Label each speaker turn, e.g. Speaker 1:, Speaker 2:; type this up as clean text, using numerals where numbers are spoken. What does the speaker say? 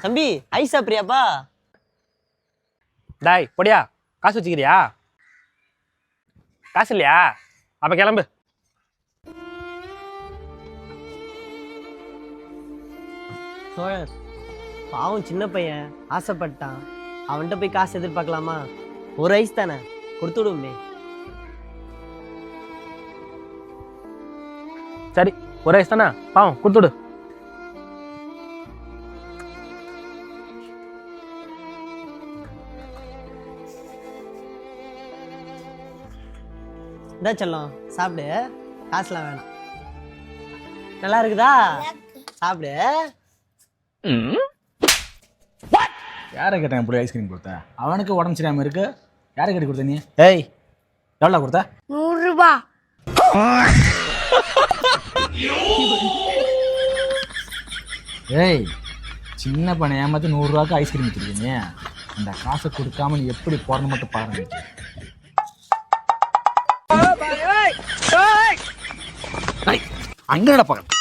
Speaker 1: தம்பி ஐஸ் சாப்பிட்றியாப்பா?
Speaker 2: டாய் பொடியா, காசு வச்சுக்கிறியா? காசு இல்லையா? அப்ப கிளம்பு.
Speaker 1: சோழர் பாவம் சின்ன பையன் ஆசைப்பட்டான், அவன்கிட்ட போய் காசு எதிர்பார்க்கலாமா? ஒரு ஐஸ் தானே, கொடுத்து விடுமே.
Speaker 2: சரி, ஒரு ஐஸ் தானே, பாவம் கொடுத்துடு.
Speaker 1: இதா செல்லம் சாப்பிடு, காசுலாம் வேணாம். நல்லா இருக்குதா? சாப்பிடு.
Speaker 3: யாரை கேட்டேன் இப்படி ஐஸ்கிரீம் கொடுத்த? அவனுக்கு உடம்பு சரியாம இருக்கு. யாரை கேட்டு கொடுத்த நீ? ஏய், எவ்வளோ கொடுத்த?
Speaker 4: 100 ரூபா.
Speaker 3: ஏய், சின்ன பையனை ஏமாத்தி 100 ரூபாய்க்கு ஐஸ்கிரீம் வச்சிருக்கீங்க. அந்த காசை கொடுக்காம நீ எப்படி போறன்னு மட்டும் பாருங்க. அங்க பார்க்க